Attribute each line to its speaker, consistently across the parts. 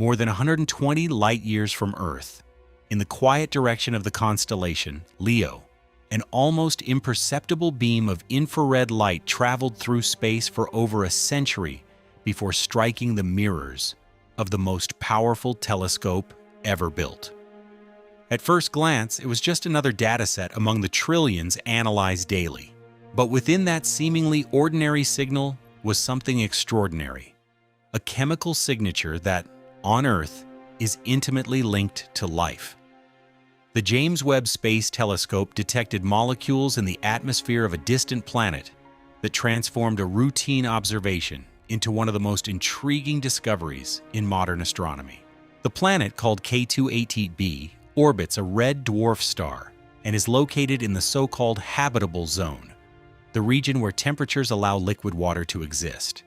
Speaker 1: more than 120 light-years from Earth, in the quiet direction of the constellation Leo. An almost imperceptible beam of infrared light traveled through space for over a century before striking the mirrors of the most powerful telescope ever built. At first glance, it was just another dataset among the trillions analyzed daily. But within that seemingly ordinary signal was something extraordinary, a chemical signature that, on Earth, is intimately linked to life. The James Webb Space Telescope detected molecules in the atmosphere of a distant planet that transformed a routine observation into one of the most intriguing discoveries in modern astronomy. The planet, called K2-18b, orbits a red dwarf star and is located in the so-called habitable zone, the region where temperatures allow liquid water to exist.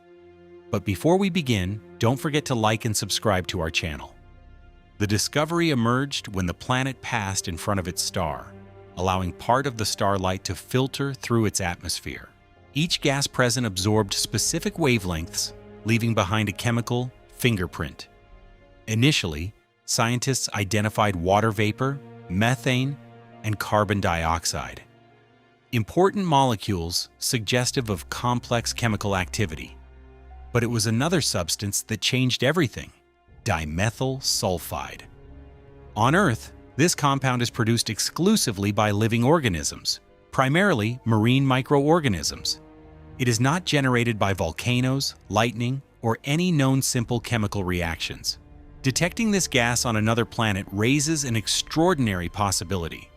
Speaker 1: But before we begin, don't forget to like and subscribe to our channel. The discovery emerged when the planet passed in front of its star, allowing part of the starlight to filter through its atmosphere. Each gas present absorbed specific wavelengths, leaving behind a chemical fingerprint. Initially, scientists identified water vapor, methane, and carbon dioxide, important molecules suggestive of complex chemical activity. But it was another substance that changed everything: dimethyl sulfide. On Earth, this compound is produced exclusively by living organisms, primarily marine microorganisms. It is not generated by volcanoes, lightning, or any known simple chemical reactions. Detecting this gas on another planet raises an extraordinary possibility: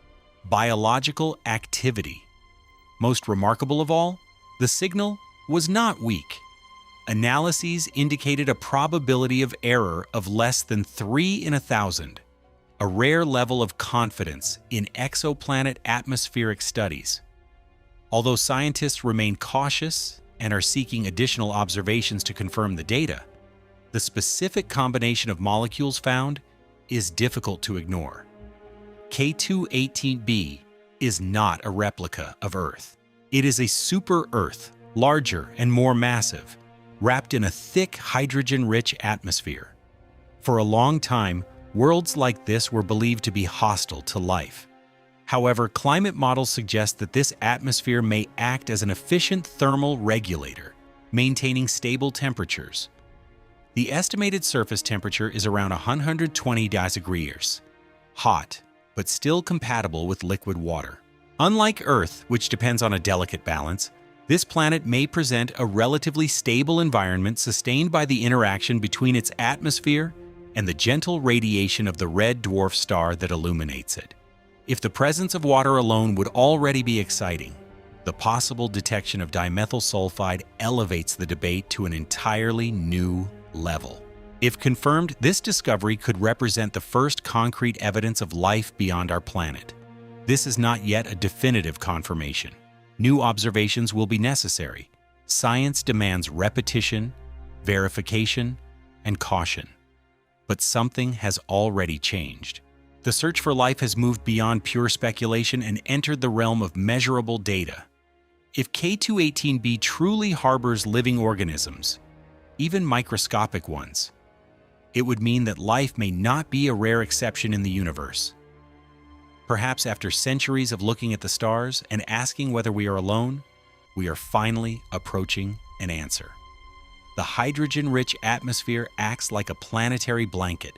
Speaker 1: biological activity. Most remarkable of all, the signal was not weak. Analyses indicated a probability of error of less than 3 in 1,000, a rare level of confidence in exoplanet atmospheric studies. Although scientists remain cautious and are seeking additional observations to confirm the data, the specific combination of molecules found is difficult to ignore. K2-18b is not a replica of Earth. It is a super-Earth, larger and more massive, wrapped in a thick hydrogen-rich atmosphere. For a long time, worlds like this were believed to be hostile to life. However, climate models suggest that this atmosphere may act as an efficient thermal regulator, maintaining stable temperatures. The estimated surface temperature is around 120 degrees, hot, but still compatible with liquid water. Unlike Earth, which depends on a delicate balance, this planet may present a relatively stable environment sustained by the interaction between its atmosphere and the gentle radiation of the red dwarf star that illuminates it. If the presence of water alone would already be exciting, the possible detection of dimethyl sulfide elevates the debate to an entirely new level. If confirmed, this discovery could represent the first concrete evidence of life beyond our planet. This is not yet a definitive confirmation. New observations will be necessary. Science demands repetition, verification, and caution. But something has already changed. The search for life has moved beyond pure speculation and entered the realm of measurable data. If K2-18b truly harbors living organisms, even microscopic ones, it would mean that life may not be a rare exception in the universe. Perhaps after centuries of looking at the stars and asking whether we are alone, we are finally approaching an answer. The hydrogen-rich atmosphere acts like a planetary blanket,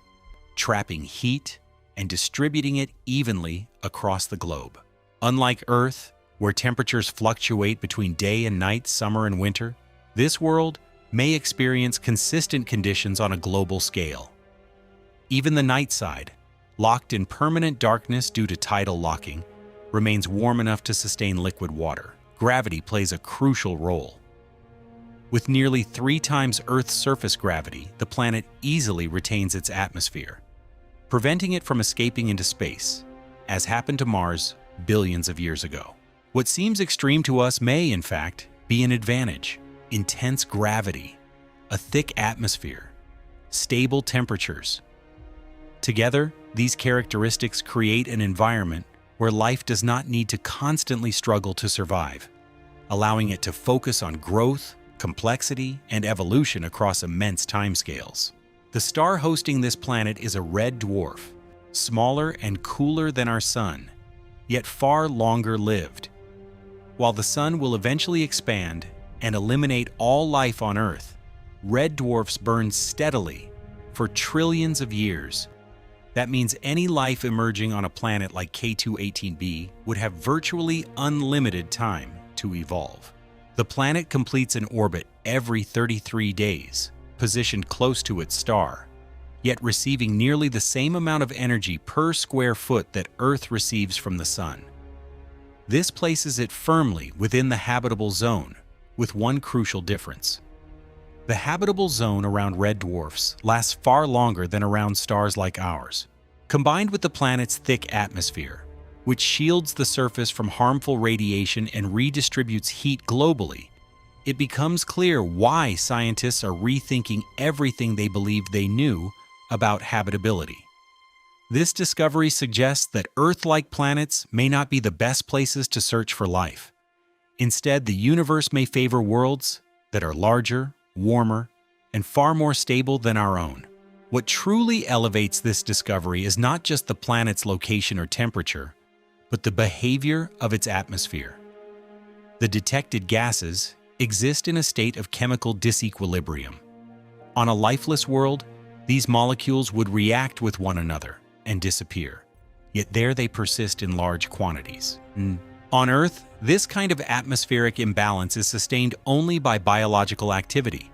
Speaker 1: trapping heat and distributing it evenly across the globe. Unlike Earth, where temperatures fluctuate between day and night, summer and winter, this world may experience consistent conditions on a global scale. Even the night side, locked in permanent darkness due to tidal locking, remains warm enough to sustain liquid water. Gravity plays a crucial role. With nearly 3 times Earth's surface gravity, the planet easily retains its atmosphere, preventing it from escaping into space, as happened to Mars billions of years ago. What seems extreme to us may, in fact, be an advantage. Intense gravity, a thick atmosphere, stable temperatures. Together, these characteristics create an environment where life does not need to constantly struggle to survive, allowing it to focus on growth, complexity, and evolution across immense timescales. The star hosting this planet is a red dwarf, smaller and cooler than our Sun, yet far longer lived. While the Sun will eventually expand and eliminate all life on Earth, red dwarfs burn steadily for trillions of years. That means any life emerging on a planet like K2-18b would have virtually unlimited time to evolve. The planet completes an orbit every 33 days, positioned close to its star, yet receiving nearly the same amount of energy per square foot that Earth receives from the Sun. This places it firmly within the habitable zone, with one crucial difference. The habitable zone around red dwarfs lasts far longer than around stars like ours. Combined with the planet's thick atmosphere, which shields the surface from harmful radiation and redistributes heat globally, it becomes clear why scientists are rethinking everything they believed they knew about habitability. This discovery suggests that Earth-like planets may not be the best places to search for life. Instead, the universe may favor worlds that are larger, warmer, and far more stable than our own. What truly elevates this discovery is not just the planet's location or temperature, but the behavior of its atmosphere. The detected gases exist in a state of chemical disequilibrium. On a lifeless world, these molecules would react with one another and disappear, yet there they persist in large quantities. On Earth, this kind of atmospheric imbalance is sustained only by biological activity.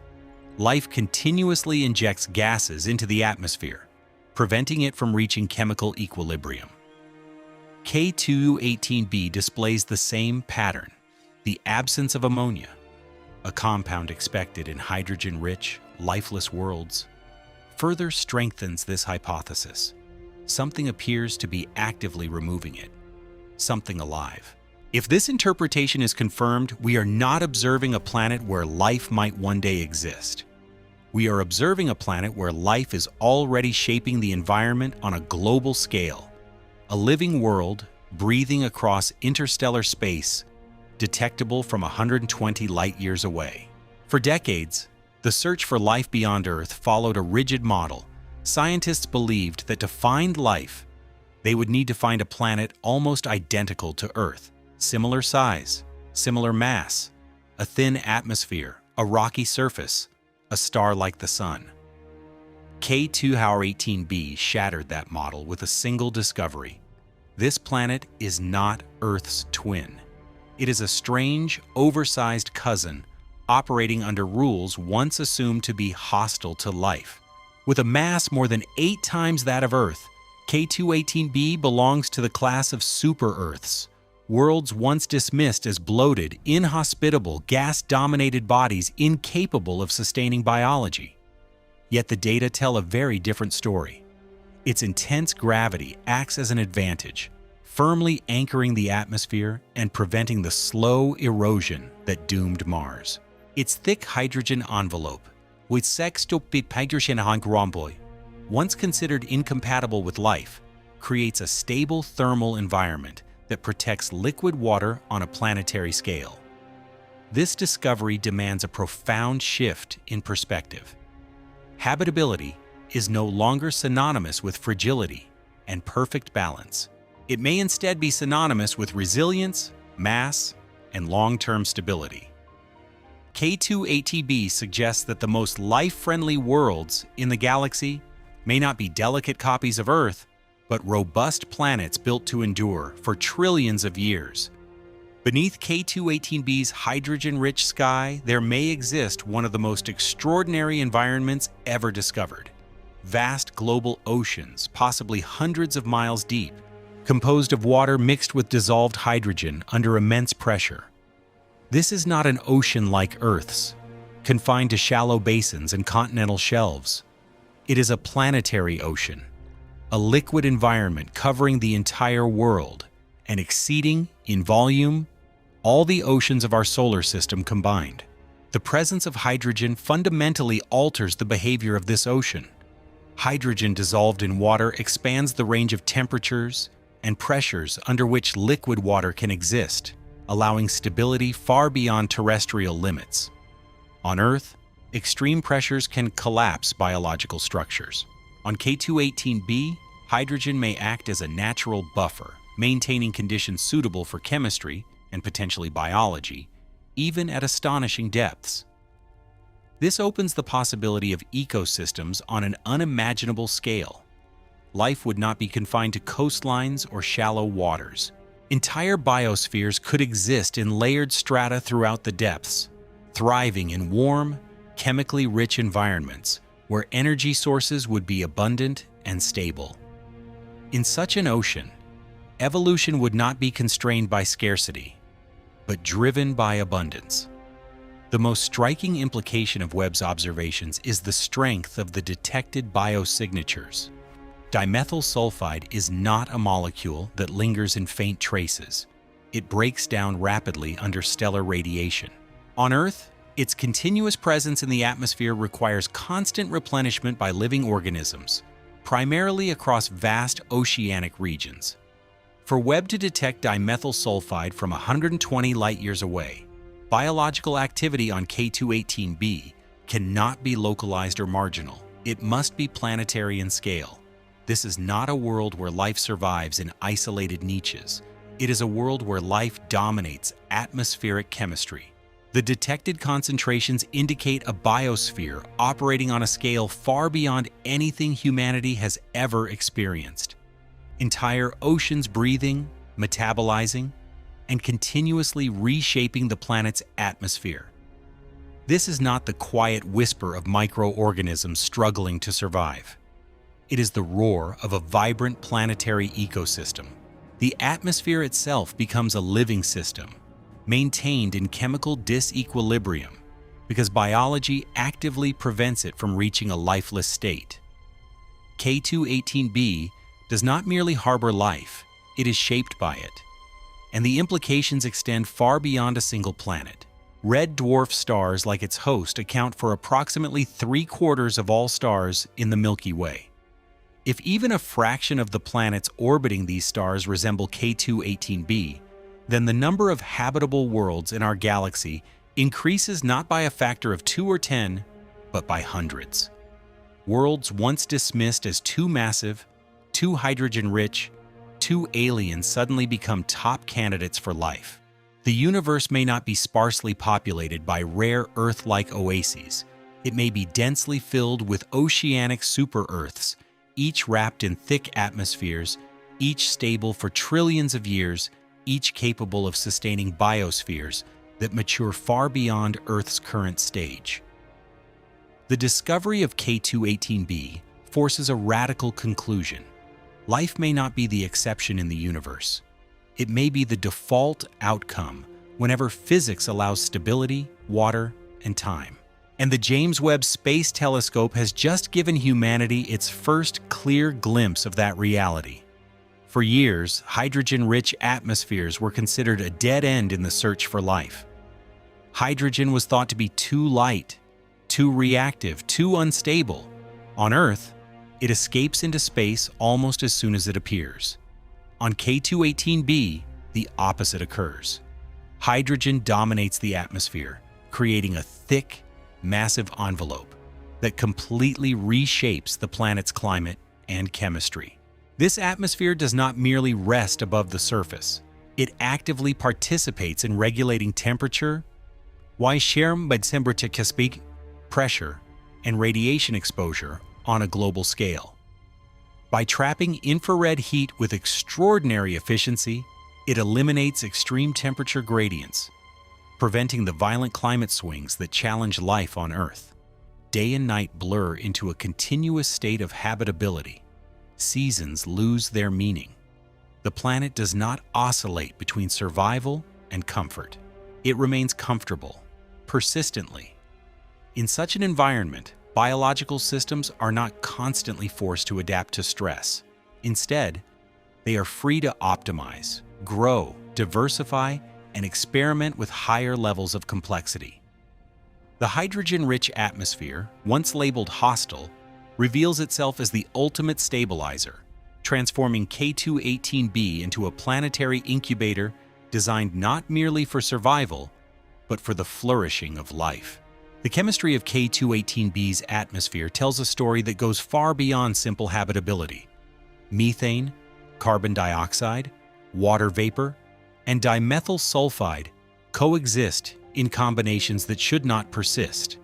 Speaker 1: Life continuously injects gases into the atmosphere, preventing it from reaching chemical equilibrium. K2-18b displays the same pattern. The absence of ammonia, a compound expected in hydrogen-rich, lifeless worlds, further strengthens this hypothesis. Something appears to be actively removing it, something alive. If this interpretation is confirmed, we are not observing a planet where life might one day exist. We are observing a planet where life is already shaping the environment on a global scale, a living world breathing across interstellar space, detectable from 120 light-years away. For decades, the search for life beyond Earth followed a rigid model. Scientists believed that to find life, they would need to find a planet almost identical to Earth. Similar size, similar mass, a thin atmosphere, a rocky surface, a star like the Sun. K2-18b shattered that model with a single discovery. This planet is not Earth's twin. It is a strange, oversized cousin operating under rules once assumed to be hostile to life. With a mass more than 8 times that of Earth, K2-18b belongs to the class of super-Earths, worlds once dismissed as bloated, inhospitable, gas-dominated bodies incapable of sustaining biology. Yet the data tell a very different story. Its intense gravity acts as an advantage, firmly anchoring the atmosphere and preventing the slow erosion that doomed Mars. Its thick hydrogen envelope, with once considered incompatible with life, creates a stable thermal environment that protects liquid water on a planetary scale. This discovery demands a profound shift in perspective. Habitability is no longer synonymous with fragility and perfect balance. It may instead be synonymous with resilience, mass, and long-term stability. K2-18b suggests that the most life-friendly worlds in the galaxy may not be delicate copies of Earth, but robust planets built to endure for trillions of years. Beneath K2-18b's hydrogen-rich sky, there may exist one of the most extraordinary environments ever discovered. Vast global oceans, possibly hundreds of miles deep, composed of water mixed with dissolved hydrogen under immense pressure. This is not an ocean like Earth's, confined to shallow basins and continental shelves. It is a planetary ocean, a liquid environment covering the entire world and exceeding, in volume, all the oceans of our solar system combined. The presence of hydrogen fundamentally alters the behavior of this ocean. Hydrogen dissolved in water expands the range of temperatures and pressures under which liquid water can exist, allowing stability far beyond terrestrial limits. On Earth, extreme pressures can collapse biological structures. On K2-18b, hydrogen may act as a natural buffer, maintaining conditions suitable for chemistry and potentially biology, even at astonishing depths. This opens the possibility of ecosystems on an unimaginable scale. Life would not be confined to coastlines or shallow waters. Entire biospheres could exist in layered strata throughout the depths, thriving in warm, chemically rich environments where energy sources would be abundant and stable. In such an ocean, evolution would not be constrained by scarcity, but driven by abundance. The most striking implication of Webb's observations is the strength of the detected biosignatures. Dimethyl sulfide is not a molecule that lingers in faint traces. It breaks down rapidly under stellar radiation. On Earth, its continuous presence in the atmosphere requires constant replenishment by living organisms, primarily across vast oceanic regions. For Webb to detect dimethyl sulfide from 120 light-years away, biological activity on K2-18b cannot be localized or marginal. It must be planetary in scale. This is not a world where life survives in isolated niches. It is a world where life dominates atmospheric chemistry. The detected concentrations indicate a biosphere operating on a scale far beyond anything humanity has ever experienced. Entire oceans breathing, metabolizing, and continuously reshaping the planet's atmosphere. This is not the quiet whisper of microorganisms struggling to survive. It is the roar of a vibrant planetary ecosystem. The atmosphere itself becomes a living system, maintained in chemical disequilibrium, because biology actively prevents it from reaching a lifeless state. K2-18b does not merely harbor life, it is shaped by it. And the implications extend far beyond a single planet. Red dwarf stars like its host account for approximately 3/4 of all stars in the Milky Way. If even a fraction of the planets orbiting these stars resemble K2-18b, then the number of habitable worlds in our galaxy increases not by a factor of 2 or 10, but by hundreds. Worlds once dismissed as too massive, too hydrogen-rich, too alien suddenly become top candidates for life. The universe may not be sparsely populated by rare Earth-like oases. It may be densely filled with oceanic super-Earths, each wrapped in thick atmospheres, each stable for trillions of years, each capable of sustaining biospheres that mature far beyond Earth's current stage. The discovery of K2-18b forces a radical conclusion. Life may not be the exception in the universe. It may be the default outcome whenever physics allows stability, water, and time. And the James Webb Space Telescope has just given humanity its first clear glimpse of that reality. For years, hydrogen-rich atmospheres were considered a dead end in the search for life. Hydrogen was thought to be too light, too reactive, too unstable. On Earth, it escapes into space almost as soon as it appears. On K2-18b, the opposite occurs. Hydrogen dominates the atmosphere, creating a thick, massive envelope that completely reshapes the planet's climate and chemistry. This atmosphere does not merely rest above the surface. It actively participates in regulating temperature, pressure, and radiation exposure on a global scale. By trapping infrared heat with extraordinary efficiency, it eliminates extreme temperature gradients, preventing the violent climate swings that challenge life on Earth. Day and night blur into a continuous state of habitability. Seasons lose their meaning. The planet does not oscillate between survival and comfort. It remains comfortable, persistently. In such an environment, biological systems are not constantly forced to adapt to stress. Instead, they are free to optimize, grow, diversify, and experiment with higher levels of complexity. The hydrogen-rich atmosphere, once labeled hostile, reveals itself as the ultimate stabilizer, transforming K2-18b into a planetary incubator designed not merely for survival, but for the flourishing of life. The chemistry of K218b's atmosphere tells a story that goes far beyond simple habitability. Methane, carbon dioxide, water vapor, and dimethyl sulfide coexist in combinations that should not persist.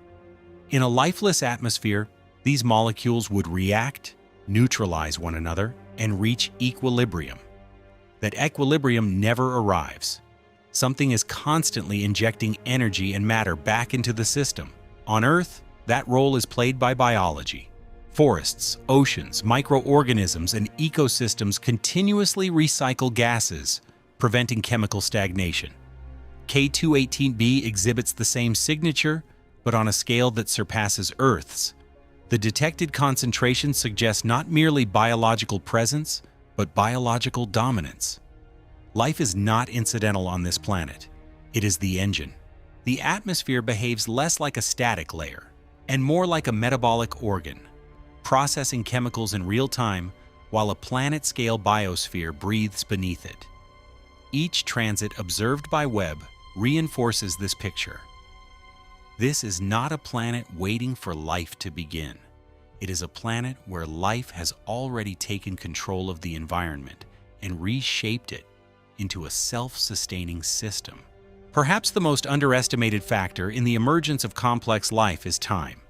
Speaker 1: In a lifeless atmosphere, these molecules would react, neutralize one another, and reach equilibrium. That equilibrium never arrives. Something is constantly injecting energy and matter back into the system. On Earth, that role is played by biology. Forests, oceans, microorganisms, and ecosystems continuously recycle gases, preventing chemical stagnation. K218b exhibits the same signature, but on a scale that surpasses Earth's. The detected concentration suggests not merely biological presence, but biological dominance. Life is not incidental on this planet. It is the engine. The atmosphere behaves less like a static layer and more like a metabolic organ, processing chemicals in real time while a planet-scale biosphere breathes beneath it. Each transit observed by Webb reinforces this picture. This is not a planet waiting for life to begin. It is a planet where life has already taken control of the environment and reshaped it into a self-sustaining system. Perhaps the most underestimated factor in the emergence of complex life is time.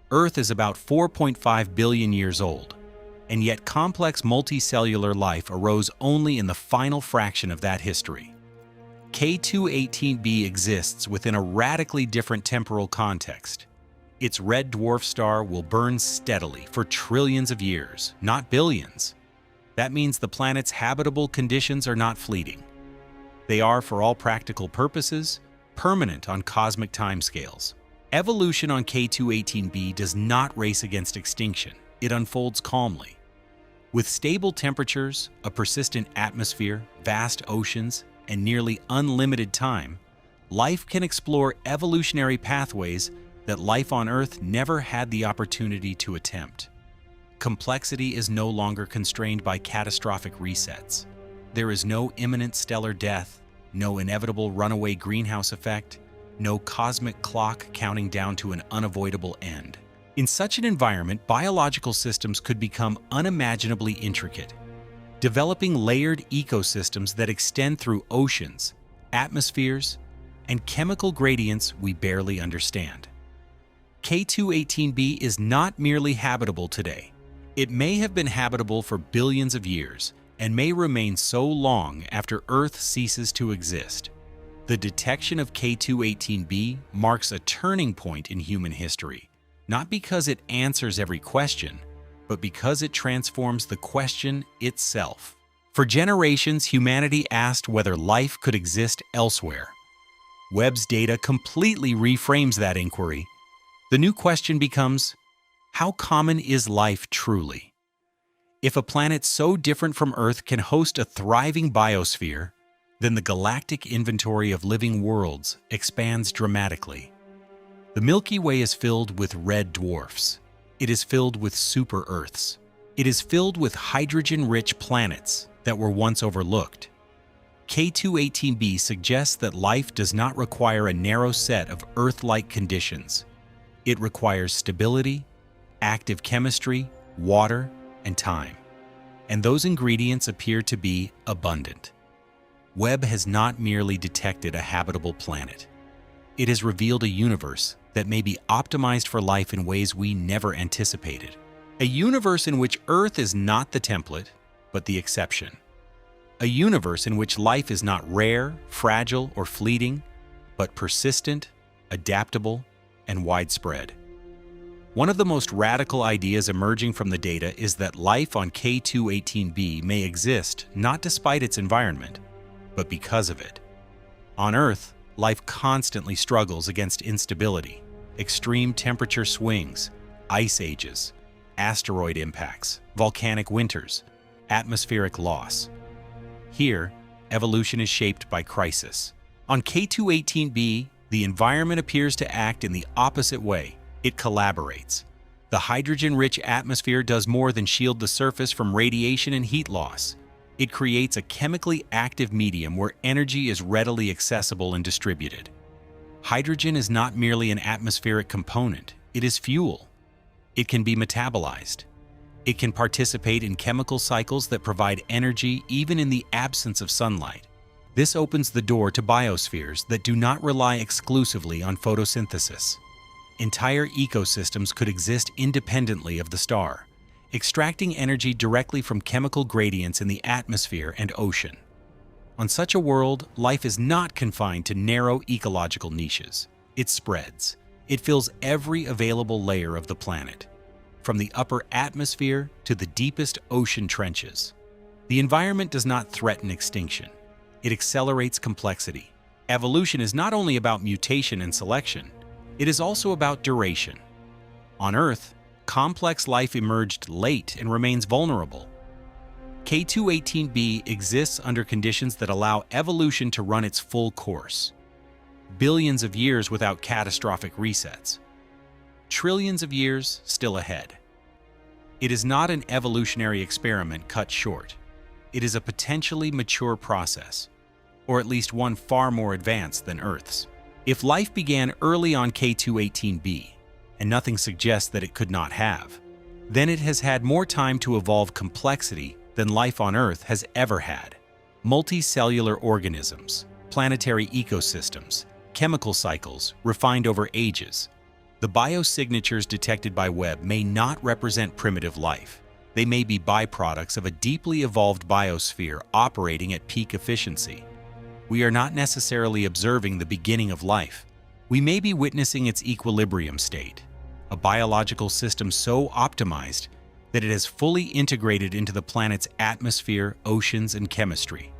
Speaker 1: Earth is about 4.5 billion years old, and yet complex multicellular life arose only in the final fraction of that history. K218b exists within a radically different temporal context. Its red dwarf star will burn steadily for trillions of years, not billions. That means the planet's habitable conditions are not fleeting. They are, for all practical purposes, permanent on cosmic timescales. Evolution on K218b does not race against extinction. It unfolds calmly. With stable temperatures, a persistent atmosphere, vast oceans, and nearly unlimited time, life can explore evolutionary pathways that life on Earth never had the opportunity to attempt. Complexity is no longer constrained by catastrophic resets. There is no imminent stellar death, no inevitable runaway greenhouse effect, no cosmic clock counting down to an unavoidable end. In such an environment, biological systems could become unimaginably intricate, developing layered ecosystems that extend through oceans, atmospheres, and chemical gradients we barely understand. K218b is not merely habitable today. It may have been habitable for billions of years and may remain so long after Earth ceases to exist. The detection of K218b marks a turning point in human history, not because it answers every question, but because it transforms the question itself. For generations, humanity asked whether life could exist elsewhere. Webb's data completely reframes that inquiry. The new question becomes, how common is life truly? If a planet so different from Earth can host a thriving biosphere, then the galactic inventory of living worlds expands dramatically. The Milky Way is filled with red dwarfs. It is filled with super-Earths. It is filled with hydrogen-rich planets that were once overlooked. K218b suggests that life does not require a narrow set of Earth-like conditions. It requires stability, active chemistry, water, and time. And those ingredients appear to be abundant. Webb has not merely detected a habitable planet. It has revealed a universe that may be optimized for life in ways we never anticipated. A universe in which Earth is not the template, but the exception. A universe in which life is not rare, fragile, or fleeting, but persistent, adaptable, and widespread. One of the most radical ideas emerging from the data is that life on K218b may exist not despite its environment, but because of it. On Earth, life constantly struggles against instability, extreme temperature swings, ice ages, asteroid impacts, volcanic winters, atmospheric loss. Here, evolution is shaped by crisis. On K218b, the environment appears to act in the opposite way. It collaborates. The hydrogen-rich atmosphere does more than shield the surface from radiation and heat loss. It creates a chemically active medium where energy is readily accessible and distributed. Hydrogen is not merely an atmospheric component, it is fuel. It can be metabolized. It can participate in chemical cycles that provide energy even in the absence of sunlight. This opens the door to biospheres that do not rely exclusively on photosynthesis. Entire ecosystems could exist independently of the star, extracting energy directly from chemical gradients in the atmosphere and ocean. On such a world, life is not confined to narrow ecological niches. It spreads. It fills every available layer of the planet, from the upper atmosphere to the deepest ocean trenches. The environment does not threaten extinction. It accelerates complexity. Evolution is not only about mutation and selection, it is also about duration. On Earth, complex life emerged late and remains vulnerable. K218b exists under conditions that allow evolution to run its full course. Billions of years without catastrophic resets. Trillions of years still ahead. It is not an evolutionary experiment cut short. It is a potentially mature process, or at least one far more advanced than Earth's. If life began early on K218b, and nothing suggests that it could not have, then it has had more time to evolve complexity than life on Earth has ever had. Multicellular organisms, planetary ecosystems, chemical cycles refined over ages. The biosignatures detected by Webb may not represent primitive life. They may be byproducts of a deeply evolved biosphere operating at peak efficiency. We are not necessarily observing the beginning of life. We may be witnessing its equilibrium state, a biological system so optimized that it has fully integrated into the planet's atmosphere, oceans, and chemistry.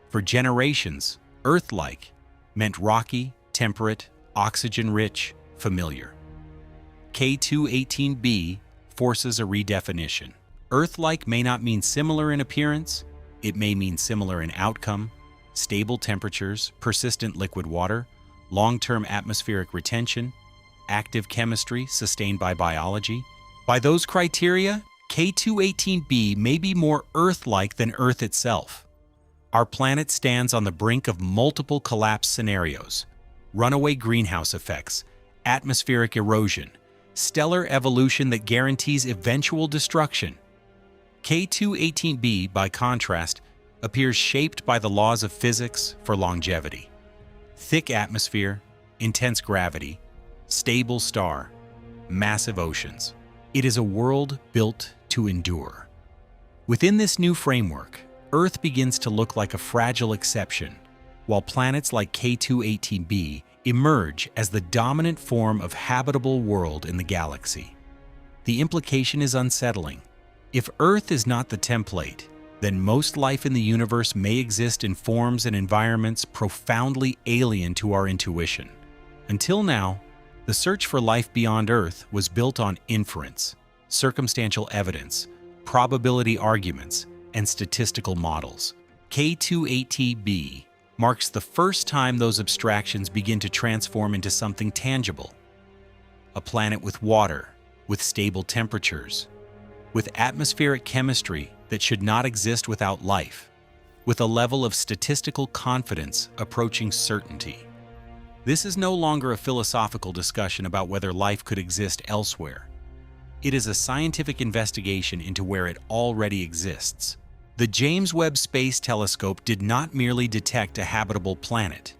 Speaker 1: For generations, Earth-like meant rocky, temperate, oxygen-rich, familiar. K218b forces a redefinition. Earth-like may not mean similar in appearance, it may mean similar in outcome, stable temperatures, persistent liquid water, long-term atmospheric retention, active chemistry sustained by biology. By those criteria, K218b may be more Earth-like than Earth itself. Our planet stands on the brink of multiple collapse scenarios: runaway greenhouse effects, atmospheric erosion, stellar evolution that guarantees eventual destruction. K218b, by contrast, appears shaped by the laws of physics for longevity. Thick atmosphere, intense gravity, stable star, massive oceans. It is a world built to endure. Within this new framework, Earth begins to look like a fragile exception, while planets like K218b emerge as the dominant form of habitable world in the galaxy. The implication is unsettling. If Earth is not the template, then most life in the universe may exist in forms and environments profoundly alien to our intuition. Until now, the search for life beyond Earth was built on inference, circumstantial evidence, probability arguments, and statistical models. K218b marks the first time those abstractions begin to transform into something tangible. A planet with water, with stable temperatures, with atmospheric chemistry that should not exist without life, with a level of statistical confidence approaching certainty. This is no longer a philosophical discussion about whether life could exist elsewhere. It is a scientific investigation into where it already exists. The James Webb Space Telescope did not merely detect a habitable planet.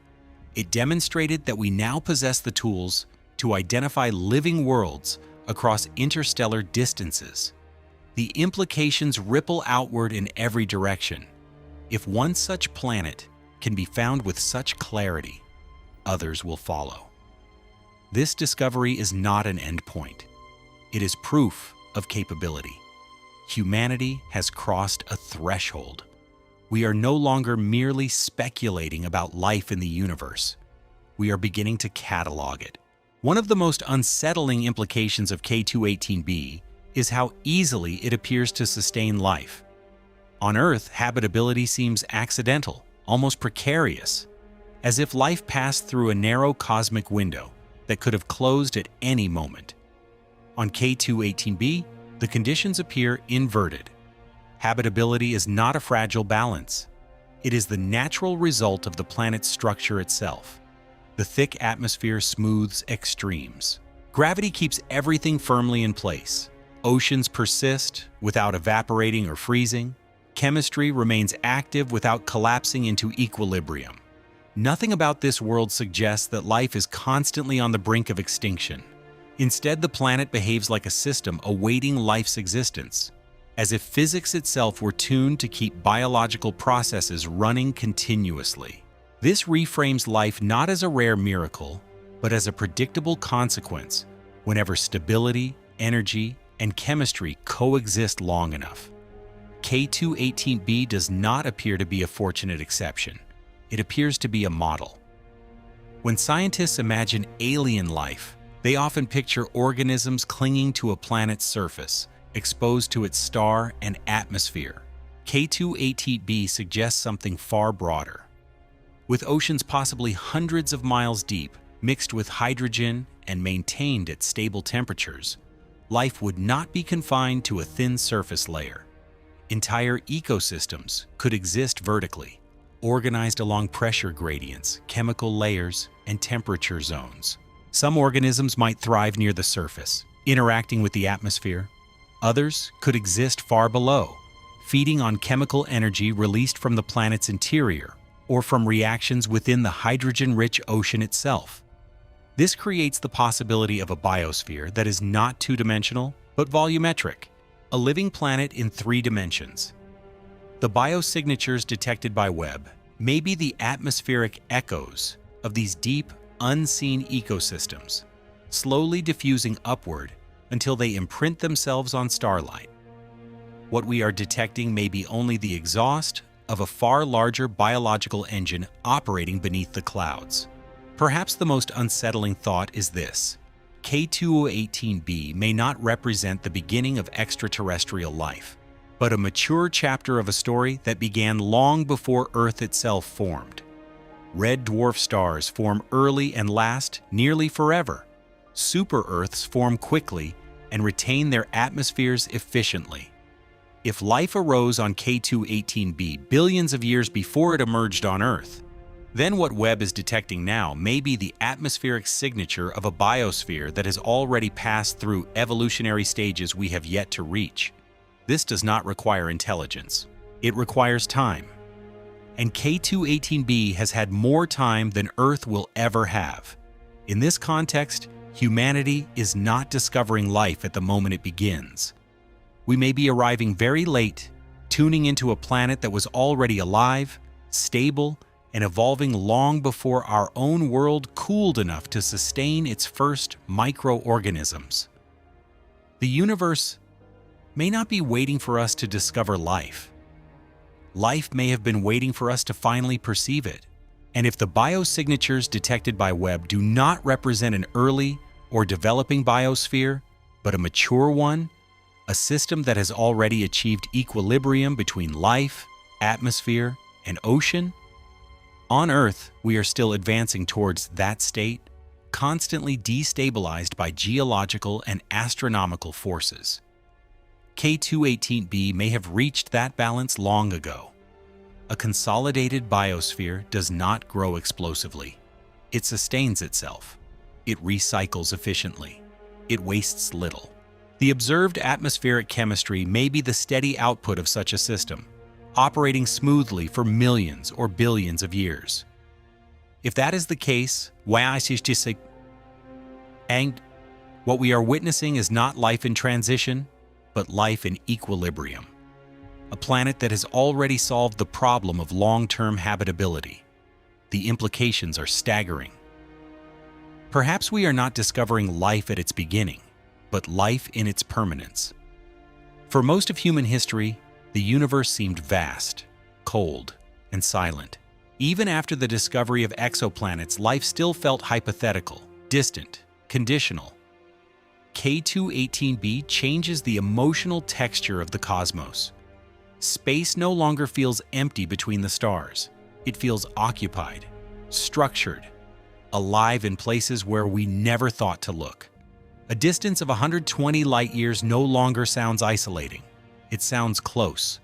Speaker 1: It demonstrated that we now possess the tools to identify living worlds across interstellar distances. The implications ripple outward in every direction. If one such planet can be found with such clarity, others will follow. This discovery is not an endpoint. It is proof of capability. Humanity has crossed a threshold. We are no longer merely speculating about life in the universe. We are beginning to catalog it. One of the most unsettling implications of K218b is how easily it appears to sustain life. On Earth, habitability seems accidental, almost precarious, as if life passed through a narrow cosmic window that could have closed at any moment. On K218b, the conditions appear inverted. Habitability is not a fragile balance. It is the natural result of the planet's structure itself. The thick atmosphere smooths extremes. Gravity keeps everything firmly in place. Oceans persist without evaporating or freezing. Chemistry remains active without collapsing into equilibrium. Nothing about this world suggests that life is constantly on the brink of extinction. Instead, the planet behaves like a system awaiting life's existence, as if physics itself were tuned to keep biological processes running continuously. This reframes life not as a rare miracle, but as a predictable consequence whenever stability, energy, and chemistry coexist long enough. K2-18b does not appear to be a fortunate exception. It appears to be a model. When scientists imagine alien life, they often picture organisms clinging to a planet's surface, exposed to its star and atmosphere. K2-18b suggests something far broader. With oceans possibly hundreds of miles deep, mixed with hydrogen and maintained at stable temperatures, life would not be confined to a thin surface layer. Entire ecosystems could exist vertically, organized along pressure gradients, chemical layers, and temperature zones. Some organisms might thrive near the surface, interacting with the atmosphere. Others could exist far below, feeding on chemical energy released from the planet's interior or from reactions within the hydrogen-rich ocean itself. This creates the possibility of a biosphere that is not two-dimensional, but volumetric, a living planet in 3 dimensions. The biosignatures detected by Webb may be the atmospheric echoes of these deep, unseen ecosystems, slowly diffusing upward until they imprint themselves on starlight. What we are detecting may be only the exhaust of a far larger biological engine operating beneath the clouds. Perhaps the most unsettling thought is this: K2-18b may not represent the beginning of extraterrestrial life, but a mature chapter of a story that began long before Earth itself formed. Red dwarf stars form early and last nearly forever. Super-Earths form quickly and retain their atmospheres efficiently. If life arose on K2-18b billions of years before it emerged on Earth, then what Webb is detecting now may be the atmospheric signature of a biosphere that has already passed through evolutionary stages we have yet to reach. This does not require intelligence. It requires time. And K2-18b has had more time than Earth will ever have. In this context, humanity is not discovering life at the moment it begins. We may be arriving very late, tuning into a planet that was already alive, stable, and evolving long before our own world cooled enough to sustain its first microorganisms. The universe may not be waiting for us to discover life. Life may have been waiting for us to finally perceive it. And if the biosignatures detected by Webb do not represent an early or developing biosphere, but a mature one, a system that has already achieved equilibrium between life, atmosphere, and ocean, on Earth, we are still advancing towards that state, constantly destabilized by geological and astronomical forces. K2-18b may have reached that balance long ago. A consolidated biosphere does not grow explosively. It sustains itself. It recycles efficiently. It wastes little. The observed atmospheric chemistry may be the steady output of such a system, operating smoothly for millions or billions of years. If that is the case, what we are witnessing is not life in transition, but life in equilibrium. A planet that has already solved the problem of long-term habitability. The implications are staggering. Perhaps we are not discovering life at its beginning, but life in its permanence. For most of human history, the universe seemed vast, cold, and silent. Even after the discovery of exoplanets, life still felt hypothetical, distant, conditional. K2-18b changes the emotional texture of the cosmos. Space no longer feels empty between the stars. It feels occupied, structured, alive in places where we never thought to look. A distance of 120 light-years no longer sounds isolating. It sounds close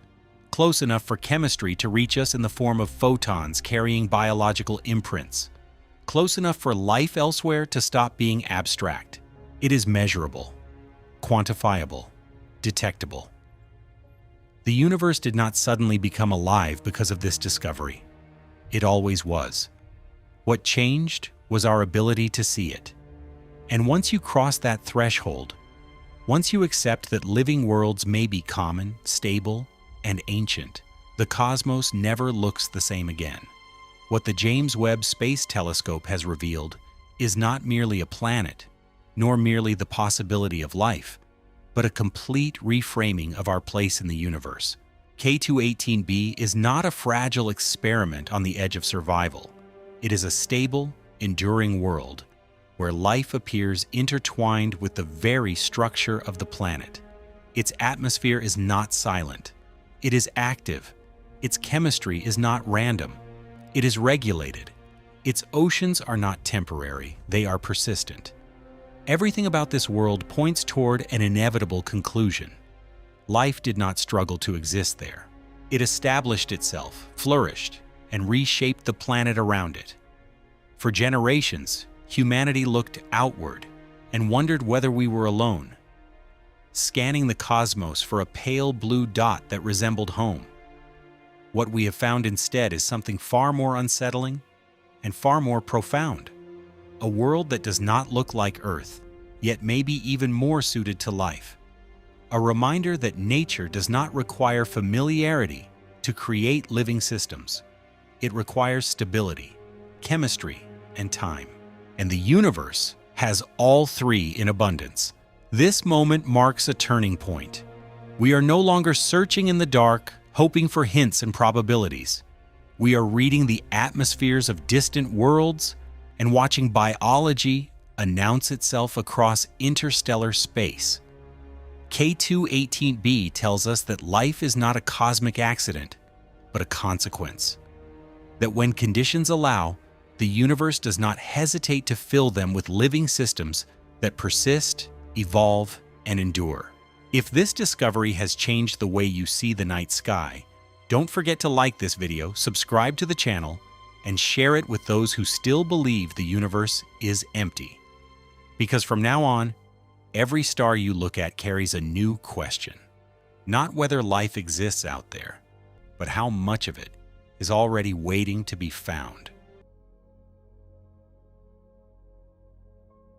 Speaker 1: enough for chemistry to reach us in the form of photons carrying biological imprints. close enough for life elsewhere to stop being abstract. It is measurable, quantifiable, detectable. The universe did not suddenly become alive because of this discovery. It always was. What changed was our ability to see it. And once you cross that threshold, once you accept that living worlds may be common, stable, and ancient, the cosmos never looks the same again. What the James Webb Space Telescope has revealed is not merely a planet, nor merely the possibility of life, but a complete reframing of our place in the universe. K218b is not a fragile experiment on the edge of survival. It is a stable, enduring world where life appears intertwined with the very structure of the planet. Its atmosphere is not silent. It is active. Its chemistry is not random. It is regulated. Its oceans are not temporary. They are persistent. Everything about this world points toward an inevitable conclusion. Life did not struggle to exist there. It established itself, flourished, and reshaped the planet around it. For generations, humanity looked outward and wondered whether we were alone, scanning the cosmos for a pale blue dot that resembled home. What we have found instead is something far more unsettling and far more profound. A world that does not look like Earth, yet may be even more suited to life. A reminder that nature does not require familiarity to create living systems. It requires stability, chemistry, and time. And the universe has all three in abundance. This moment marks a turning point. We are no longer searching in the dark, hoping for hints and probabilities. We are reading the atmospheres of distant worlds and watching biology announce itself across interstellar space. K218b tells us that life is not a cosmic accident, but a consequence. That when conditions allow, the universe does not hesitate to fill them with living systems that persist, evolve, and endure. If this discovery has changed the way you see the night sky, don't forget to like this video, subscribe to the channel, and share it with those who still believe the universe is empty. Because from now on, every star you look at carries a new question. Not whether life exists out there, but how much of it is already waiting to be found.